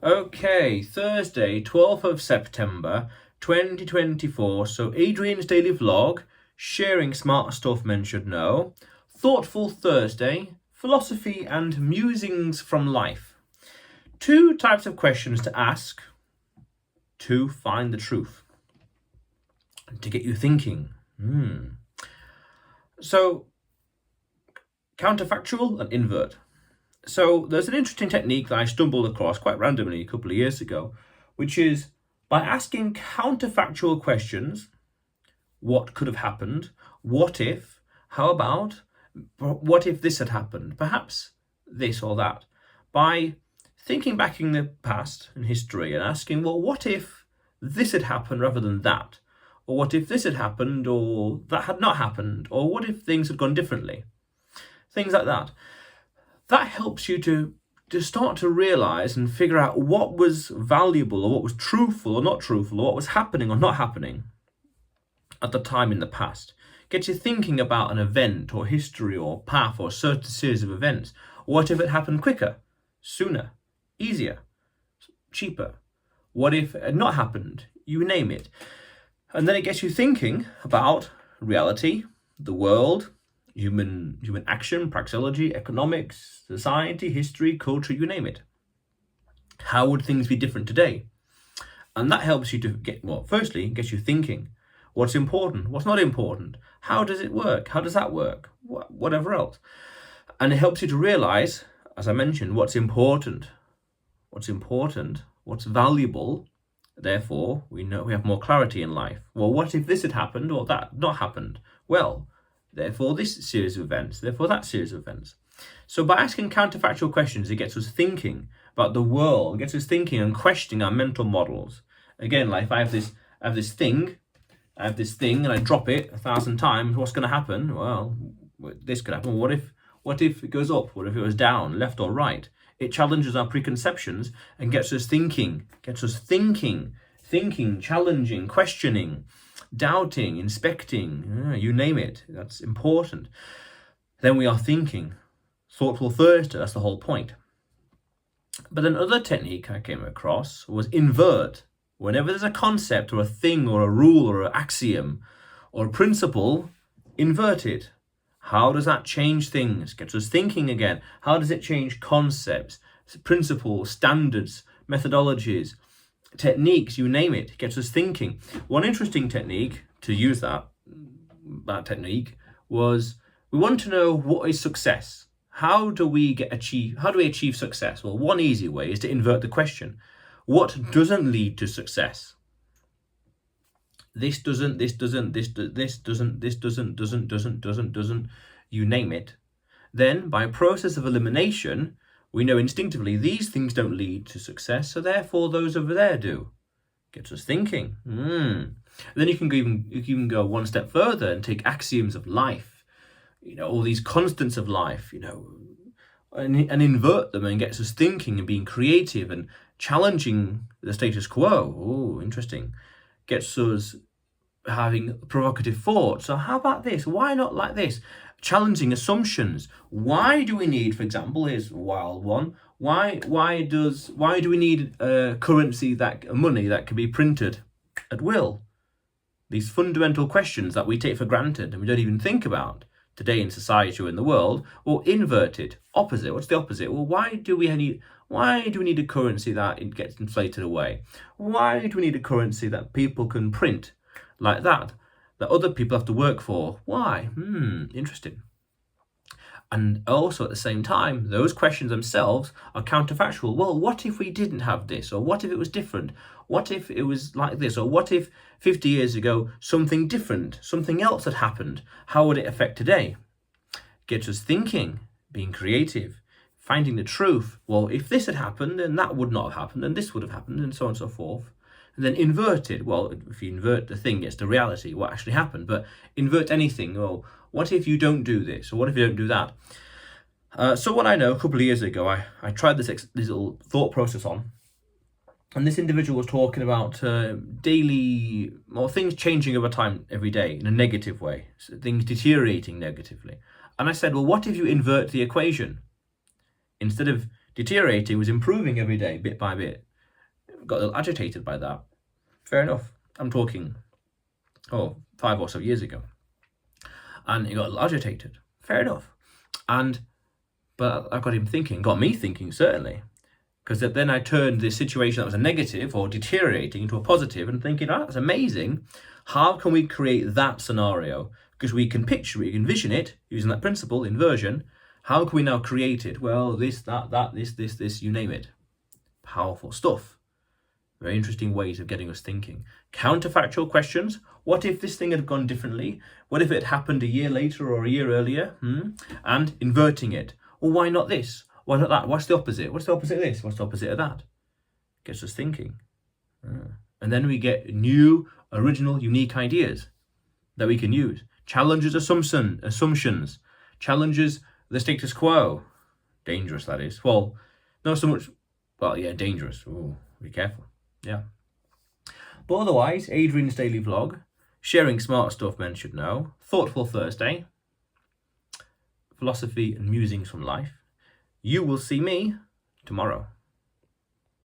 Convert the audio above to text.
Okay, Thursday, 12th of September 2024. So, Adrian's daily vlog, sharing smart stuff men should know. Thoughtful Thursday, philosophy and musings from life. Two types of questions to ask to find the truth, to get you thinking. So, counterfactual and invert. So there's an interesting technique that I stumbled across quite randomly a couple of years ago, which is by asking counterfactual questions. What could have happened? What if? How about? What if this had happened? Perhaps this or that. By thinking back in the past and history and asking, well, what if this had happened rather than that? Or what if this had happened or that had not happened? Or what if things had gone differently? Things like that. That helps you to start to realize and figure out what was valuable or what was truthful or not truthful, or what was happening or not happening at the time in the past. Gets you thinking about an event or history or path or certain series of events. What if it happened quicker, sooner, easier, cheaper? What if it had not happened? You name it. And then it gets you thinking about reality, the world, human action, praxeology, economics, society, history, culture, you name it. How would things be different today? And that helps you to get, firstly, gets you thinking. What's important? What's not important? How does it work? How does that work? Whatever else. And it helps you to realize, as I mentioned, what's important. What's valuable. Therefore, we know we have more clarity in life. Well, what if this had happened or that not happened? Well, therefore this series of events, therefore that series of events. So by asking counterfactual questions, it gets us thinking about the world, gets us thinking and questioning our mental models. Again, like if I have this thing and I drop it 1,000 times, what's going to happen? Well, this could happen. What if it goes up? What if it goes down, left or right? It challenges our preconceptions and gets us thinking, challenging, questioning, doubting, inspecting, you name it. That's important. Then we are thinking. Thoughtful Thursday, that's the whole point. But another technique I came across was invert. Whenever there's a concept or a thing or a rule or an axiom or a principle, invert it. How does that change things? Gets us thinking again. How does it change concepts, principles, standards, methodologies, techniques, you name it? Gets us thinking. One interesting technique to use that technique was, we want to know what is success. How do we achieve success? Well, one easy way is to invert the question. What doesn't lead to success? This doesn't, you name it. Then by a process of elimination, we know instinctively these things don't lead to success, so therefore those over there do. Gets us thinking. Then you can even go one step further and take axioms of life, all these constants of life, and invert them, and gets us thinking and being creative and challenging the status quo. Oh, interesting. Gets us having provocative thoughts. So how about this? Why not like this? Challenging assumptions. Why do we need, for example, here's a wild one. Why do we need money that can be printed at will? These fundamental questions that we take for granted and we don't even think about today in society or in the world, or inverted, opposite. What's the opposite? Well, why do we need a currency that it gets inflated away? Why do we need a currency that people can print like that other people have to work for? Why? Interesting. And also at the same time, those questions themselves are counterfactual. Well, what if we didn't have this? Or what if it was different? What if it was like this? Or what if 50 years ago something different, something else had happened? How would it affect today? Gets us thinking, being creative, finding the truth. Well, if this had happened, then that would not have happened, and this would have happened, and so on and so forth. And then inverted. Well, if you invert the thing, it's the reality, what actually happened. But invert anything. Well, what if you don't do this? Or what if you don't do that? So what I know, a couple of years ago, I tried this little thought process on. And this individual was talking about things changing over time every day in a negative way. So things deteriorating negatively. And I said, well, what if you invert the equation? Instead of deteriorating, it was improving every day, bit by bit. got a little agitated by that. Fair enough. I'm talking, 5 or so years ago. And he got a little agitated. Fair enough. But I got me thinking, certainly. Because then I turned this situation that was a negative or deteriorating into a positive and thinking, that's amazing. How can we create that scenario? Because we can picture it, we can envision it using that principle, inversion. How can we now create it? Well, this, that, this, you name it. Powerful stuff. Very interesting ways of getting us thinking. Counterfactual questions. What if this thing had gone differently? What if it happened a year later or a year earlier? And inverting it. Well, why not this? Why not that? What's the opposite? What's the opposite of this? What's the opposite of that? Gets us thinking. And then we get new, original, unique ideas that we can use. Challenges assumptions. Challenges the status quo. Dangerous, that is. Well, not so much. Well, yeah, dangerous. Ooh, be careful. Yeah. But otherwise, Adrian's daily vlog, sharing smart stuff men should know, Thoughtful Thursday, philosophy and musings from life. You will see me tomorrow.